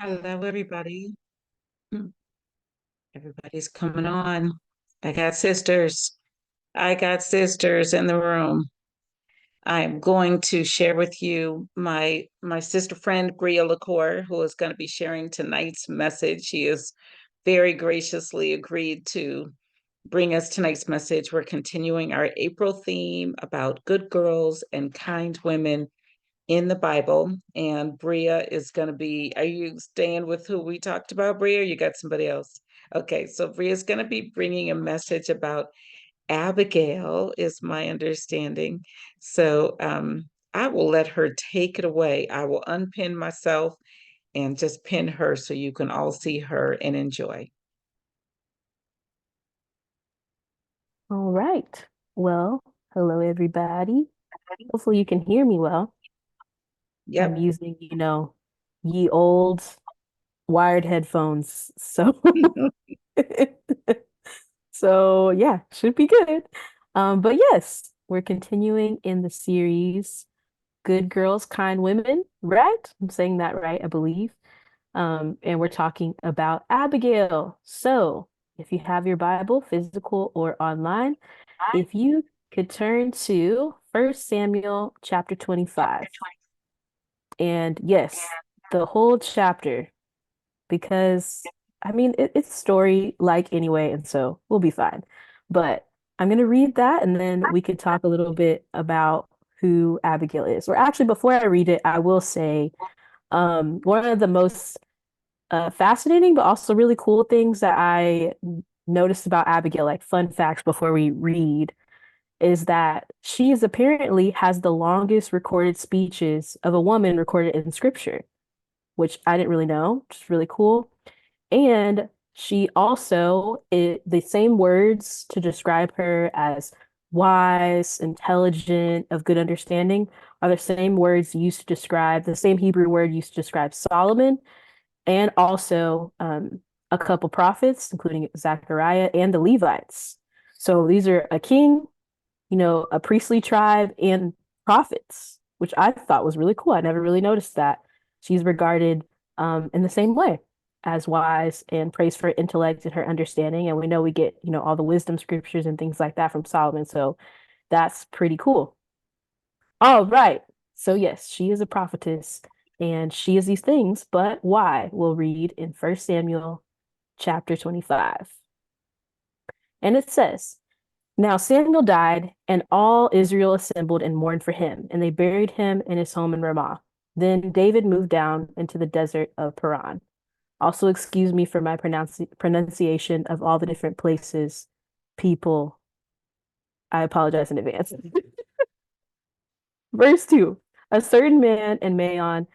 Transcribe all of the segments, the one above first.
Hello, everybody. Hmm, Everybody's coming on. I got sisters. I got sisters in the room. I'm going to share with you my sister friend Bria Lacour, who is going to be sharing tonight's message. She has very graciously agreed to bring us tonight's message. We're continuing our April theme about good girls and kind women in the Bible. And Bria is going to be, are you staying with who we talked about, Bria? Or you got somebody else? Okay, so Bria is going to be bringing a message about Abigail, is my understanding. So I will let her take it away. I will unpin myself and just pin her so you can all see her and enjoy. All right. Well, hello everybody. Hopefully you can hear me well. I'm Yep. using, ye old wired headphones. So so yeah, should be good. But yes, we're continuing in the series Good Girls, Kind Women, right? I'm saying that right, I believe. And we're talking about Abigail. So, if you have your Bible, physical or online, if you could turn to First Samuel chapter 25. And yes, the whole chapter, because I mean, it's story like anyway, and so we'll be fine. But I'm going to read that and then we could talk a little bit about who Abigail is. Or actually, before I read it, I will say one of the most fascinating, but also really cool things that I noticed about Abigail, like fun facts before we read, is that she is apparently has the longest recorded speeches of a woman recorded in scripture, which I didn't really know, which is really cool. And she also, the same words to describe her as wise, intelligent, of good understanding are the same words used to describe, the same Hebrew word used to describe Solomon and also a couple prophets, including Zechariah and the Levites. So these are a king, a priestly tribe, and prophets, which I thought was really cool. I never really noticed that. She's regarded in the same way as wise and praised for intellect and her understanding. And we know we get, all the wisdom scriptures and things like that from Solomon. So that's pretty cool. All right. So, yes, she is a prophetess and she is these things, but why? We'll read in First Samuel chapter 25. And it says, now Samuel died, and all Israel assembled and mourned for him, and they buried him in his home in Ramah. Then David moved down into the desert of Paran. Also, excuse me for my pronunciation of all the different places, people. I apologize in advance. Verse 2. A certain man in Maon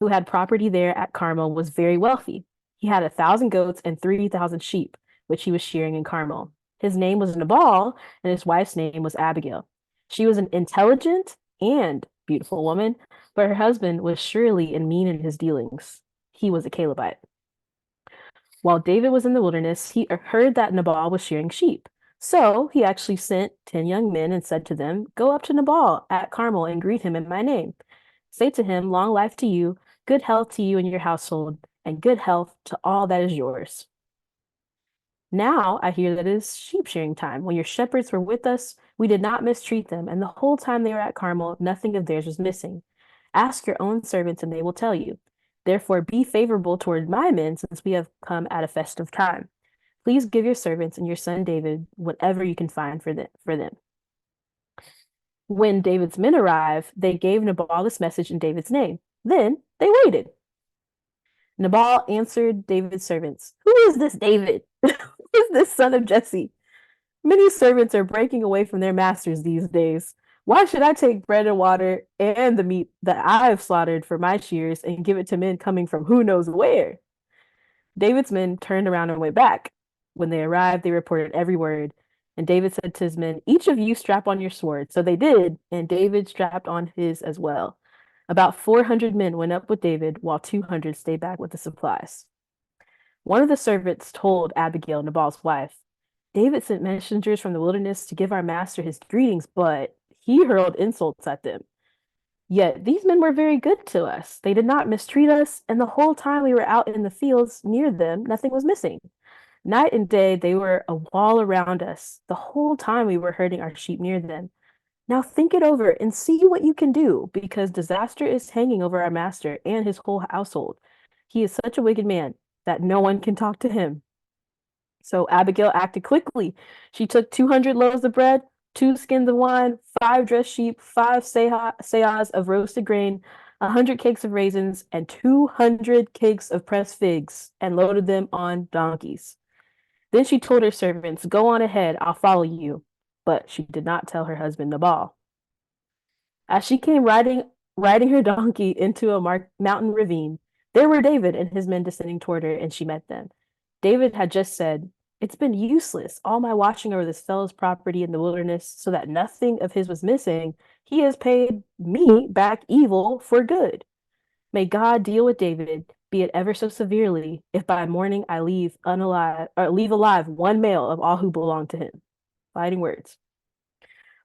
who had property there at Carmel was very wealthy. He had 1,000 goats and 3,000 sheep, which he was shearing in Carmel. His name was Nabal, and his wife's name was Abigail. She was an intelligent and beautiful woman, but her husband was surely and mean in his dealings. He was a Calebite. While David was in the wilderness, he heard that Nabal was shearing sheep. So he actually sent 10 young men and said to them, go up to Nabal at Carmel and greet him in my name. Say to him, long life to you, good health to you and your household, and good health to all that is yours. Now I hear that it is sheep shearing time. When your shepherds were with us, we did not mistreat them, and the whole time they were at Carmel, nothing of theirs was missing. Ask your own servants, and they will tell you. Therefore, be favorable toward my men, since we have come at a festive time. Please give your servants and your son David whatever you can find for them. When David's men arrived, they gave Nabal this message in David's name. Then they waited. Nabal answered David's servants, who is this David? Who is this son of Jesse? Many servants are breaking away from their masters these days. Why should I take bread and water and the meat that I've slaughtered for my shears and give it to men coming from who knows where? David's men turned around and went back. When they arrived, they reported every word. And David said to his men, each of you strap on your sword. So they did, and David strapped on his as well. About 400 men went up with David, while 200 stayed back with the supplies. One of the servants told Abigail, Nabal's wife, David sent messengers from the wilderness to give our master his greetings, but he hurled insults at them. Yet these men were very good to us. They did not mistreat us, and the whole time we were out in the fields near them, nothing was missing. Night and day, they were a wall around us. The whole time we were herding our sheep near them. Now think it over and see what you can do, because disaster is hanging over our master and his whole household. He is such a wicked man that no one can talk to him. So Abigail acted quickly. She took 200 loaves of bread, 2 skins of wine, 5 dressed sheep, 5 seahs of roasted grain, 100 cakes of raisins, and 200 cakes of pressed figs, and loaded them on donkeys. Then she told her servants, "Go on ahead, I'll follow you." But she did not tell her husband Nabal. As she came riding her donkey into a mountain ravine, there were David and his men descending toward her, and she met them. David had just said, "It's been useless, all my watching over this fellow's property in the wilderness, so that nothing of his was missing. He has paid me back evil for good. May God deal with David, be it ever so severely, if by morning I leave alive one male of all who belong to him." Fighting words.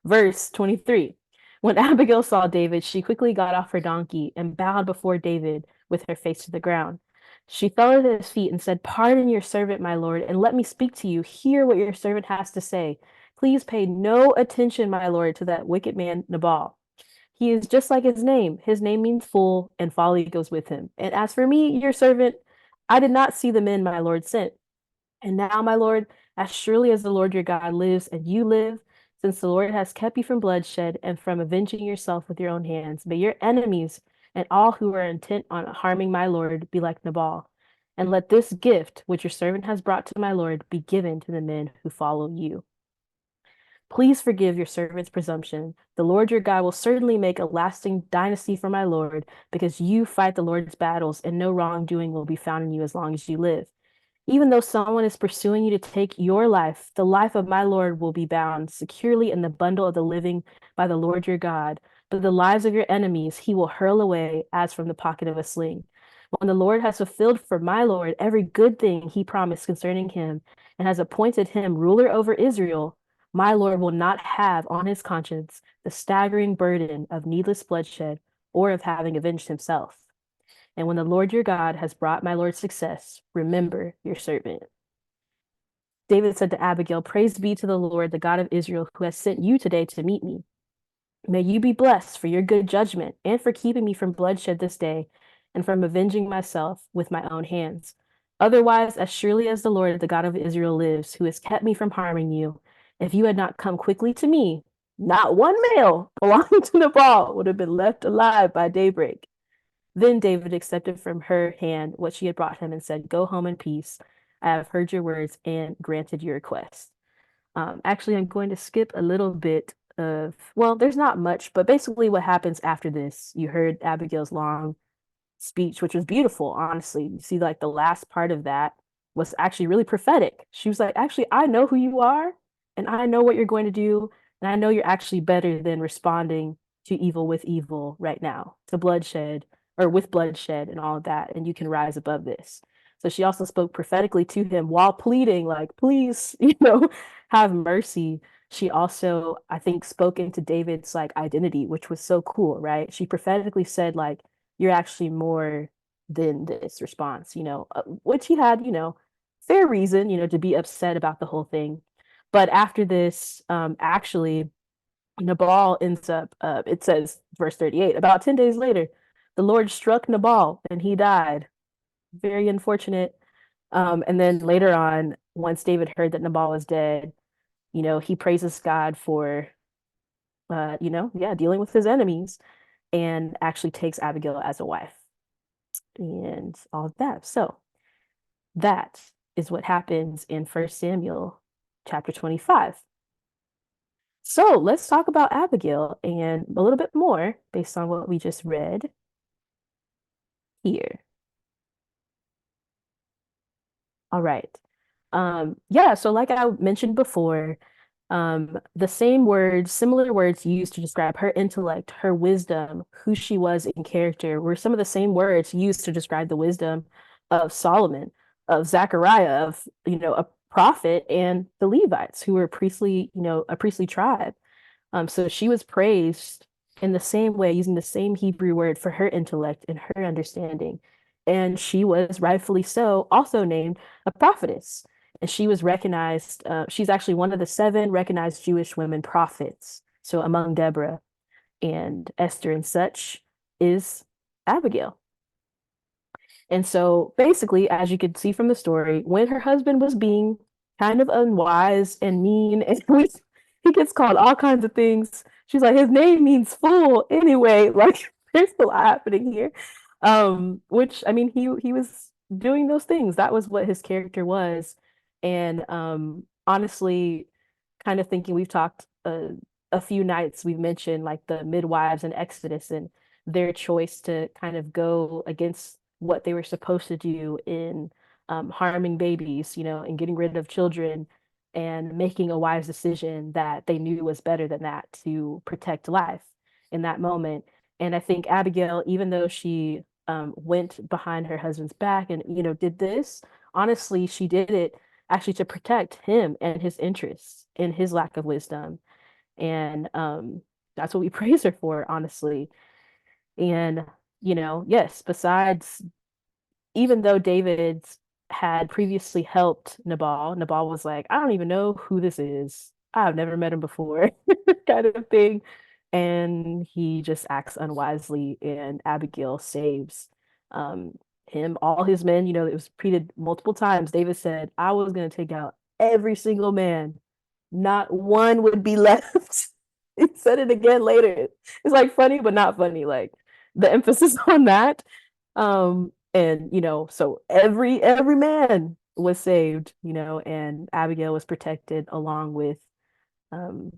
Verse 23. When Abigail saw David, she quickly got off her donkey and bowed before David with her face to the ground. She fell at his feet and said, "Pardon your servant, my lord, and let me speak to you. Hear what your servant has to say. Please pay no attention, my lord, to that wicked man Nabal. He is just like his name. His name means fool, and folly goes with him. And as for me, your servant, I did not see the men my lord sent. And now, my lord, as surely as the Lord your God lives and you live, since the Lord has kept you from bloodshed and from avenging yourself with your own hands, may your enemies and all who are intent on harming my lord be like Nabal. And let this gift which your servant has brought to my lord be given to the men who follow you. Please forgive your servant's presumption. The Lord your God will certainly make a lasting dynasty for my lord, because you fight the Lord's battles, and no wrongdoing will be found in you as long as you live. Even though someone is pursuing you to take your life, the life of my Lord will be bound securely in the bundle of the living by the Lord your God. But the lives of your enemies he will hurl away as from the pocket of a sling. When the Lord has fulfilled for my Lord every good thing he promised concerning him, and has appointed him ruler over Israel, my Lord will not have on his conscience the staggering burden of needless bloodshed or of having avenged himself. And when the Lord your God has brought my Lord success, remember your servant." David said to Abigail, "Praise be to the Lord, the God of Israel, who has sent you today to meet me. May you be blessed for your good judgment and for keeping me from bloodshed this day and from avenging myself with my own hands. Otherwise, as surely as the Lord, the God of Israel lives, who has kept me from harming you, if you had not come quickly to me, not one male belonging to Nabal would have been left alive by daybreak." Then David accepted from her hand what she had brought him and said, "Go home in peace. I have heard your words and granted your request." Actually, I'm going to skip a little bit of, well, there's not much, but basically what happens after this. You heard Abigail's long speech, which was beautiful, honestly. You see, like the last part of that was actually really prophetic. She was like, "Actually, I know who you are, and I know what you're going to do, and I know you're actually better than responding to evil with evil right now, to bloodshed or with bloodshed and all of that, and you can rise above this." So she also spoke prophetically to him while pleading, like, "Please, have mercy." She also, I think, spoke into David's like identity, which was so cool, right? She prophetically said, like, "You're actually more than this response," which he had, fair reason, to be upset about the whole thing. But after this, actually, Nabal ends up, it says, verse 38, about 10 days later, the Lord struck Nabal and he died. Very unfortunate. And then later on, once David heard that Nabal was dead, he praises God for, yeah, dealing with his enemies and actually takes Abigail as a wife and all of that. So that is what happens in First Samuel chapter 25. So let's talk about Abigail and a little bit more based on what we just read here. All right. Yeah, so like I mentioned before, the same words, similar words used to describe her intellect, her wisdom, who she was in character, were some of the same words used to describe the wisdom of Solomon, of Zechariah, of, a prophet, and the Levites, who were priestly, a priestly tribe. So she was praised in the same way, using the same Hebrew word for her intellect and her understanding. And she was rightfully so also named a prophetess. And she was recognized, she's actually one of the seven recognized Jewish women prophets. So among Deborah and Esther and such is Abigail. And so basically, as you could see from the story, when her husband was being kind of unwise and mean, and he gets called all kinds of things, she's like, his name means fool anyway. Like there's a lot happening here. Which I mean, he was doing those things. That was what his character was. And honestly, kind of thinking we've talked a few nights, we've mentioned like the midwives and Exodus and their choice to kind of go against what they were supposed to do in harming babies, and getting rid of children and making a wise decision that they knew was better than that to protect life in that moment. And I think Abigail, even though she went behind her husband's back and, did this, honestly, she did it actually to protect him and his interests and his lack of wisdom. And that's what we praise her for, honestly. And, yes, besides, even though David had previously helped Nabal, Nabal was like, I don't even know who this is. I've never met him before, kind of thing. And he just acts unwisely, and Abigail saves um, him, all his men. It was repeated multiple times. David said, I was going to take out every single man, not one would be left. He said it again later. It's like funny, but not funny. Like the emphasis on that. And so every man was saved, and Abigail was protected along with um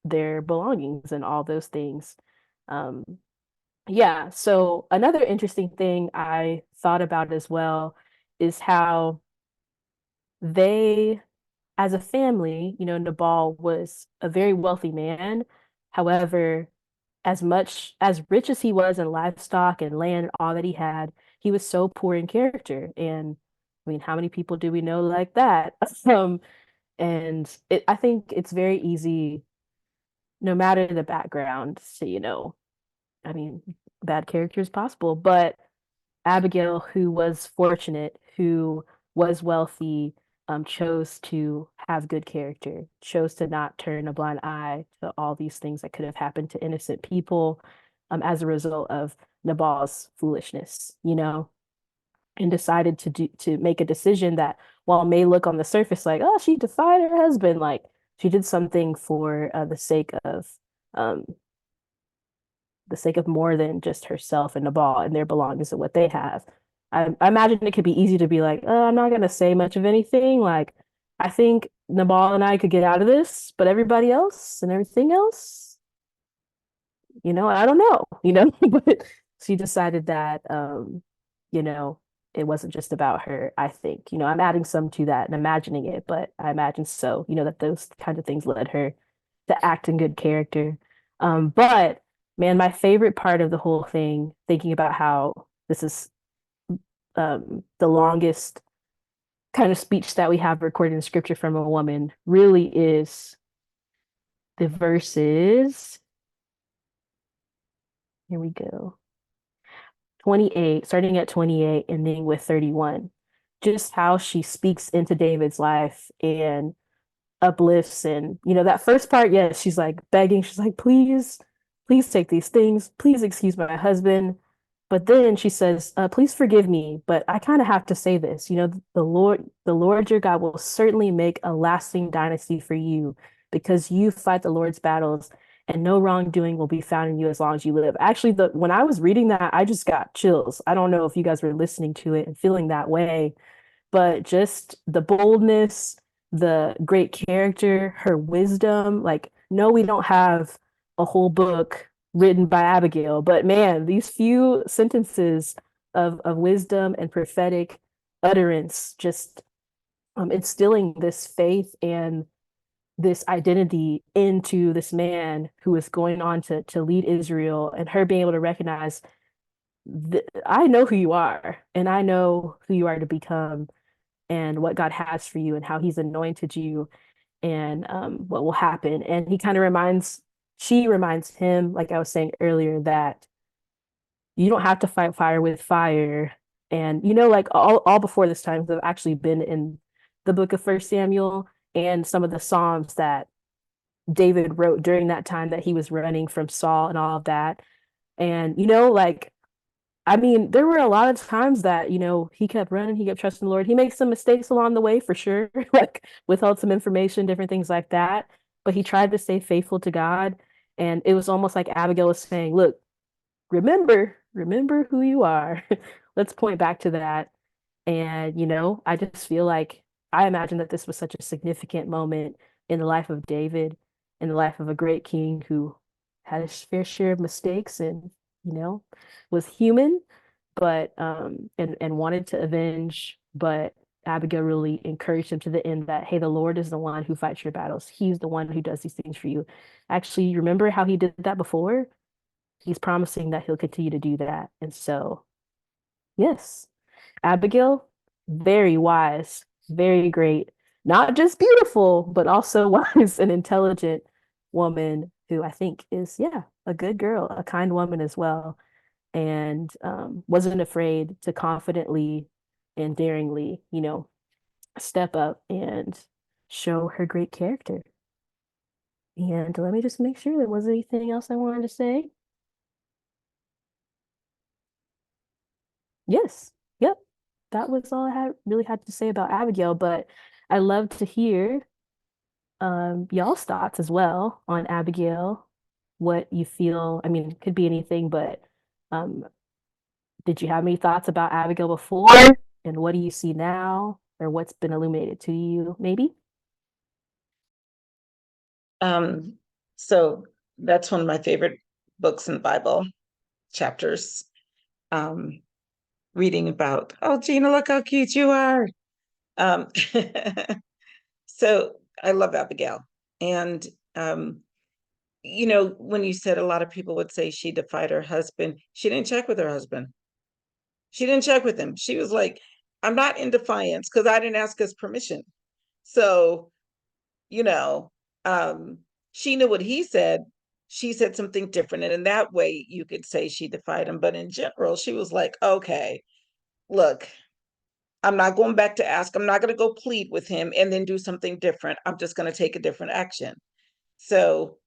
their belongings and all those things. Um, yeah, so another interesting thing I thought about as well is how they, as a family, Nabal was a very wealthy man. However, as much as rich as he was in livestock and land, all that he had, he was so poor in character. And I mean, how many people do we know like that? And I think it's very easy, no matter the background, to, I mean, bad character is possible, but Abigail, who was fortunate, who was wealthy, chose to have good character, chose to not turn a blind eye to all these things that could have happened to innocent people, as a result of Nabal's foolishness, and decided to make a decision that, while may look on the surface like, oh, she defied her husband, like she did something for um, the sake of more than just herself and Nabal and their belongings and what they have. I imagine it could be easy to be like, oh, I'm not gonna say much of anything. Like, I think Nabal and I could get out of this, but everybody else and everything else, I don't know, but she decided that, you know, it wasn't just about her, I think. I'm adding some to that and imagining it, but I imagine so, that those kind of things led her to act in good character. But man, my favorite part of the whole thing, thinking about how this is the longest kind of speech that we have recorded in scripture from a woman, really is the verses. Here we go. 28, starting at 28, ending with 31. Just how she speaks into David's life and uplifts. And that first part, yes, she's like begging, she's like, please take these things, please excuse my husband. But then she says, please forgive me, but I kind of have to say this. The Lord your God will certainly make a lasting dynasty for you, because you fight the Lord's battles, and no wrongdoing will be found in you as long as you live. Actually, when I was reading that, I just got chills. I don't know if you guys were listening to it and feeling that way, but just the boldness, the great character, her wisdom. Like, no, we don't have a whole book written by Abigail, but man, these few sentences of wisdom and prophetic utterance, just instilling this faith and this identity into this man who is going on to lead Israel, and her being able to recognize, I know who you are, and I know who you are to become, and what God has for you, and how He's anointed you, and what will happen. And he kind of reminds she reminds him, like I was saying earlier, that you don't have to fight fire with fire. And like all before this time, I've actually been in the book of First Samuel and some of the Psalms that David wrote during that time that he was running from Saul and all of that. And like I mean, there were a lot of times that, he kept running, he kept trusting the Lord. He makes some mistakes along the way for sure, like withheld some information, different things like that. But he tried to stay faithful to God. And it was almost like Abigail was saying, look, remember who you are. Let's point back to that. And, I just feel like I imagine that this was such a significant moment in the life of David, in the life of a great king who had his fair share of mistakes and, was human, but and wanted to avenge, but Abigail really encouraged him to the end that, hey, the Lord is the one who fights your battles. He's the one who does these things for you. Actually, remember how he did that before? He's promising that he'll continue to do that. And so, yes, Abigail, very wise, very great, not just beautiful, but also wise and intelligent woman who I think is, yeah, a good girl, a kind woman as well, and wasn't afraid to confidently and daringly, step up and show her great character. And let me just make sure there wasn't anything else I wanted to say. Yes. Yep. That was all I had to say about Abigail, but I love to hear y'all's thoughts as well on Abigail, what you feel. I mean, it could be anything, but um did you have any thoughts about Abigail before? And what do you see now? Or what's been illuminated to you, maybe? Um, so that's one of my favorite books in the Bible, chapters. Um, Reading about, oh, Gina, look how cute you are. Um, so I love Abigail. And, um, when you said a lot of people would say she defied her husband, she didn't check with her husband. She didn't check with him. She was like, I'm not in defiance because I didn't ask his permission. So, you know, um, she knew what he said. She said something different. And in that way, you could say she defied him. But in general, she was like, okay, look, I'm not going back to ask. I'm not going to go plead with him and then do something different. I'm just going to take a different action. So,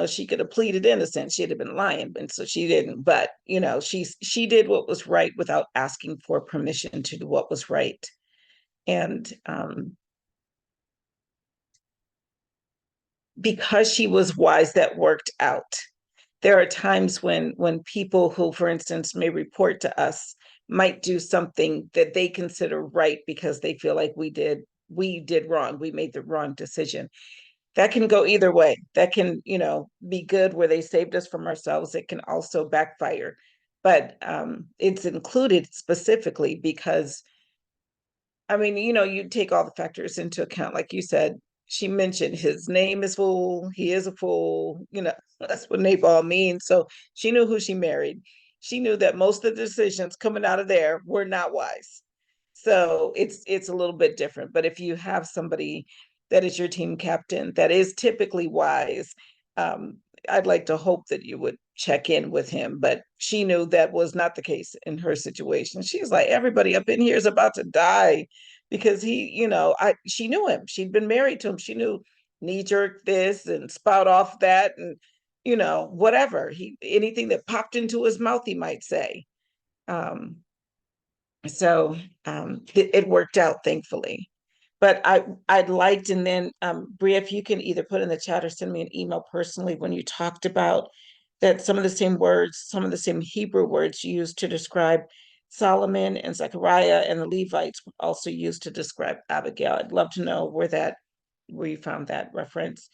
she could have pleaded innocent. She'd have been lying, and so she didn't. But she did what was right without asking for permission to do what was right. And because she was wise, that worked out. There are times when people who, for instance, may report to us might do something that they consider right because they feel like we did wrong, we made the wrong decision. That can go either way. That can, be good where they saved us from ourselves. It can also backfire. But it's included specifically because, I mean, you take all the factors into account. Like you said, she mentioned his name is fool, he is a fool, that's what Nabal means. So she knew who she married. She knew that most of the decisions coming out of there were not wise. So it's a little bit different. But if you have somebody that is your team captain that is typically wise, um, I'd like to hope that you would check in with him. But she knew that was not the case in her situation. She's like, everybody up in here is about to die because she knew him. She'd been married to him. She knew knee jerk this and spout off that and whatever. Anything that popped into his mouth, he might say. Um, so it worked out, thankfully. But I'd liked, and then Bria, if you can either put in the chat or send me an email personally when you talked about that some of the same words, some of the same Hebrew words used to describe Solomon and Zechariah and the Levites also used to describe Abigail. I'd love to know where you found that reference,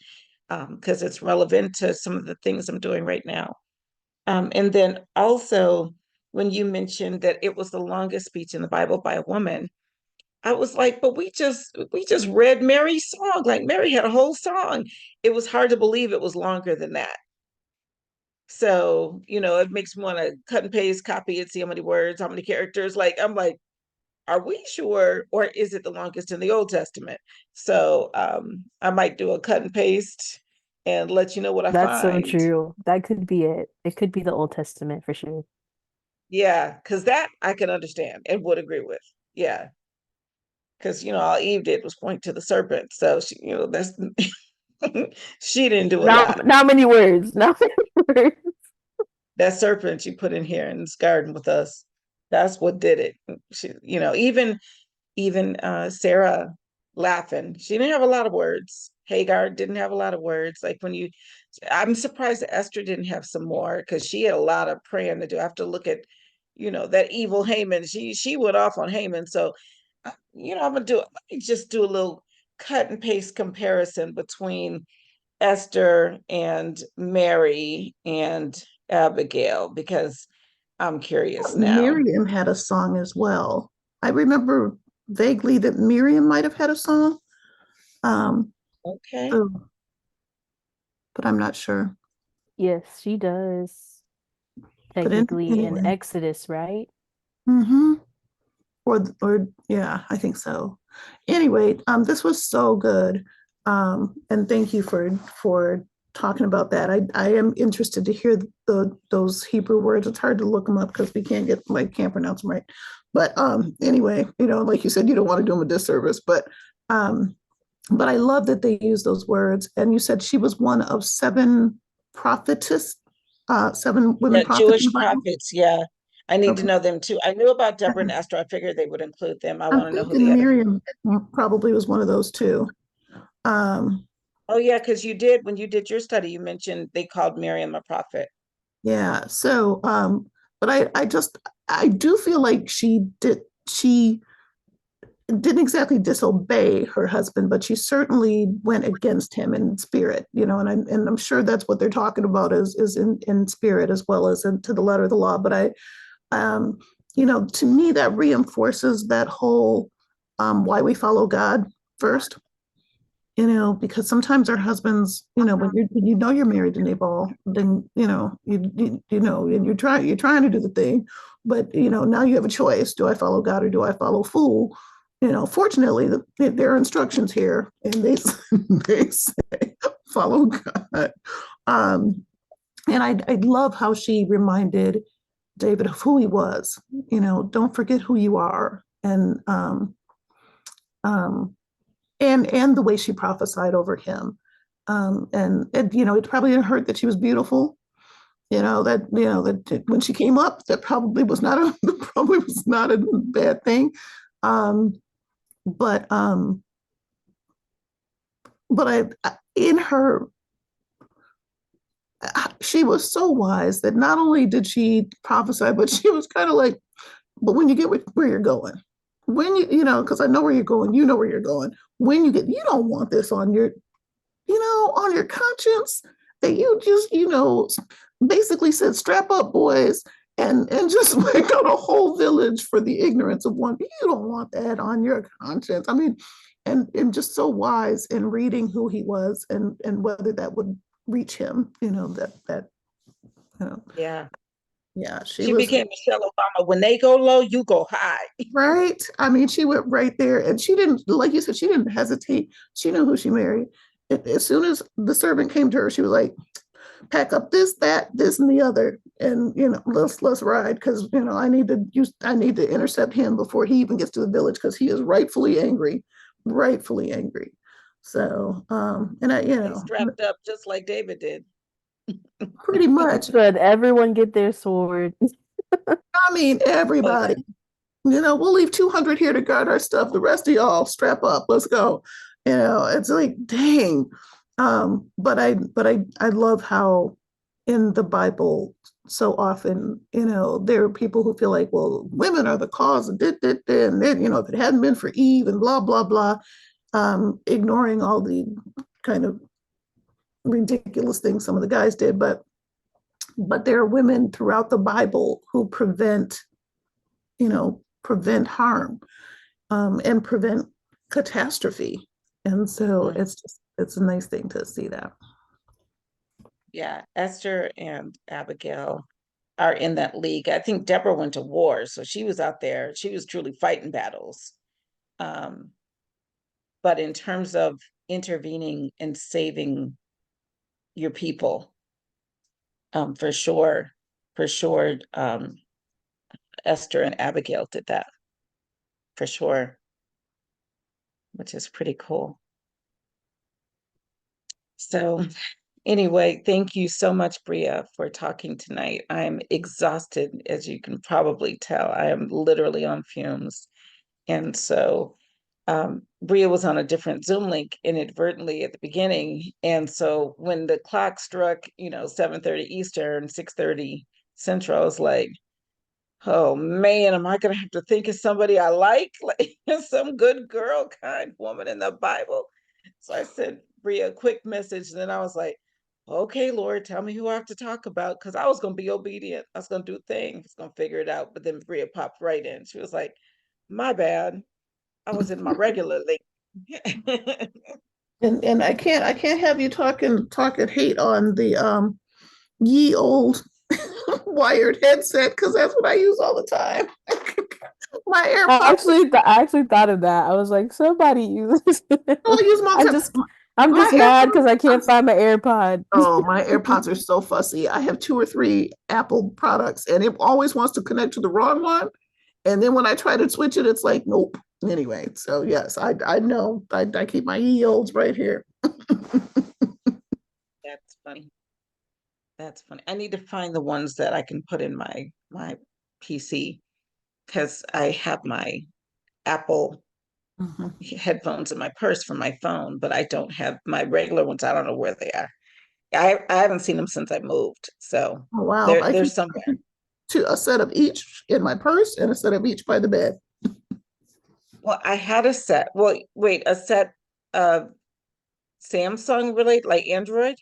because it's relevant to some of the things I'm doing right now. And then also, when you mentioned that it was the longest speech in the Bible by a woman, I was like, but we just read Mary's song. Like Mary had a whole song. It was hard to believe it was longer than that. So, it makes me want to cut and paste, copy it, see how many words, how many characters. Like, I'm like, are we sure? Or is it the longest in the Old Testament? So I might do a cut and paste and let you know what I That's so find. true. That could be it. It could be the Old Testament for sure. Yeah, because that I can understand and would agree with. Yeah, because all Eve did was point to the serpent, so that's she didn't do a lot. Not many words. Not many words. That serpent she put in here in this garden with us, that's what did it. She, even Sarah laughing. She didn't have a lot of words. Hagar didn't have a lot of words. Like I'm surprised that Esther didn't have some more because she had a lot of praying to do. I have to look at, that evil Haman. She went off on Haman. So, I'm gonna let me just do a little cut and paste comparison between Esther and Mary and Abigail because I'm curious now. Miriam had a song as well. I remember vaguely that Miriam might have had a song, um, Okay. so, but I'm not sure. Yes, she does. But Technically in anyway, Exodus, right? mm-hmm. Or yeah, I think so. Anyway, this was so good, and thank you for talking about that. I am interested to hear those Hebrew words. It's hard to look them up because we can't pronounce them right. But anyway, like you said, you don't want to do them a disservice, um, but I love that they use those words. And you said she was one of seven prophetess, seven women Yeah, prophets in the Jewish Bible. prophets. Yeah. I need to Okay. know them too. I knew about Deborah and Esther. I figured they would include them. I want I'm to know who the thinking other. Miriam probably was one of those too. Um, Oh, yeah, because when you did your study, you mentioned they called Miriam a prophet. yeah. So, but I do feel like she didn't exactly disobey her husband, but she certainly went against him in spirit, and I'm sure that's what they're talking about is in spirit as well as to the letter of the law. But um, to me, that reinforces that whole why we follow God first. Because sometimes our husbands, when you're married to Nabal, then and you're trying to do the thing, but now you have a choice: do I follow God or do I follow fool? Fortunately, there are instructions here, and they they say follow God. Um, and I love how she reminded David of who he was. Don't forget who you are, um, and the way she prophesied over him. And it probably didn't hurt that she was beautiful. That when she came up, that probably was not a probably was not a bad thing. Um, but um, but in her, she was so wise that not only did she prophesy, but she was kind of like, but when you get where you're going, when because I know where you're going, you know where you're going. When you don't want this on your conscience that you just, basically said, strap up, boys, and just wake up a whole village for the ignorance of one. You don't want that on your conscience. I mean, and just so wise in reading who he was and whether that would reach him, you know, Yeah. yeah, she She was became Michelle Obama. When they go low, you go high. right. I mean, she went right there, and she didn't, like you said, she didn't hesitate. She knew who she married. As soon as the servant came to her, she was like, pack up this, that, this, and the other, and let's ride because I need to intercept him before he even gets to the village because he is rightfully angry. So, and I, They strapped up just like David did. pretty much. Said everyone get their sword. I mean, Oh, everybody. yeah. We'll leave 200 here to guard our stuff. The rest of y'all strap up. Let's go. It's like, dang. But I love how in the Bible, so often, there are people who feel like, well, women are the cause of and then, if it hadn't been for Eve and blah, blah, blah, ignoring all the kind of ridiculous things some of the guys did. But there are women throughout the Bible who prevent harm, and prevent catastrophe. And so Mm. it's a nice thing to see that. Yeah. Esther and Abigail are in that league. I think Deborah went to war, so she was out there. She was truly fighting battles. Um, but in terms of intervening and saving your people. For sure. For sure. Esther and Abigail did that for sure, which is pretty cool. So anyway, thank you so much, Bria, for talking tonight. I'm exhausted, as you can probably tell. I am literally on fumes. And so Bria was on a different Zoom link inadvertently at the beginning. And so when the clock struck, 7:30 Eastern, 6:30 Central, I was like, oh man, am I gonna have to think of somebody I like some good girl, kind woman in the Bible? So I sent Bria a quick message, and then I was like, okay, Lord, tell me who I have to talk about, because I was gonna be obedient. I was gonna do things, I was gonna figure it out. But then Bria popped right in. She was like, my bad. I was in my regular link. And I can't have you talking hate on the ye old wired headset, because that's what I use all the time. My AirPods. I actually thought of that. I was like, somebody uses it. I use them all I'm the time. just I'm My just mad because I can't AirPods. find my AirPod. Oh, my AirPods are so fussy. I have 2 or 3 Apple products, and it always wants to connect to the wrong one. And then when I try to switch it, it's like, nope. Anyway, so yes, I know. I keep my ye olds right here. That's funny. That's funny. I need to find the ones that I can put in my PC, because I have my Apple Mhm. headphones in my purse for my phone, but I don't have my regular ones. I don't know where they are. I haven't seen them since I moved, so Oh wow, they're somewhere. a set of each in my purse and a set of each by the bed. Well, I had a set. Well, wait, a set of Samsung related, like Android?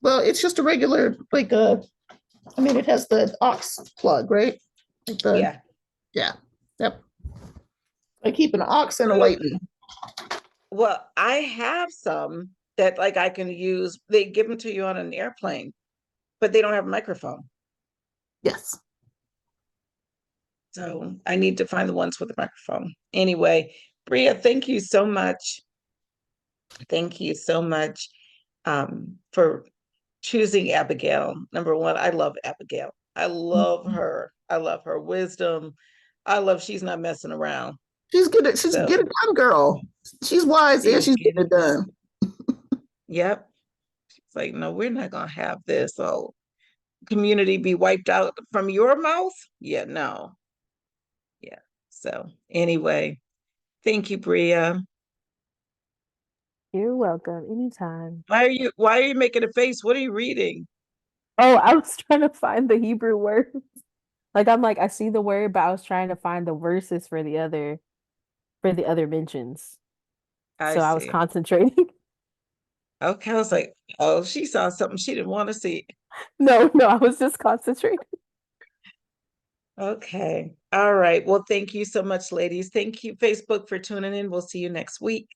Well, it's just a regular, like I mean, it has the aux plug, right? Like Yeah. yeah, yep. I keep an aux and a So, lightning. well, I have some that like I can use. They give them to you on an airplane, but they don't have a microphone. Yes. So I need to find the ones with the microphone. Anyway, Bria, thank you so much. Thank you so much for choosing Abigail. Number one, I love Abigail. I love her. I love her wisdom. I love she's not messing around. She's good at she's get So it done, girl. She's wise and she's she's getting getting it done. yep. It's like, no, we're not gonna have this whole community be wiped out from your mouth. Yeah, no. Yeah. So anyway, thank you, Bria. You're welcome. Anytime. Why are you making a face? What are you reading? Oh, I was trying to find the Hebrew word. Like I'm like, I see the word, but I was trying to find the verses for the other mentions. I So I was see. concentrating. Okay, I was like, oh, she saw something she didn't want to see. No, no, I was just concentrating. Okay. All right. Well, thank you so much, ladies. Thank you, Facebook, for tuning in. We'll see you next week.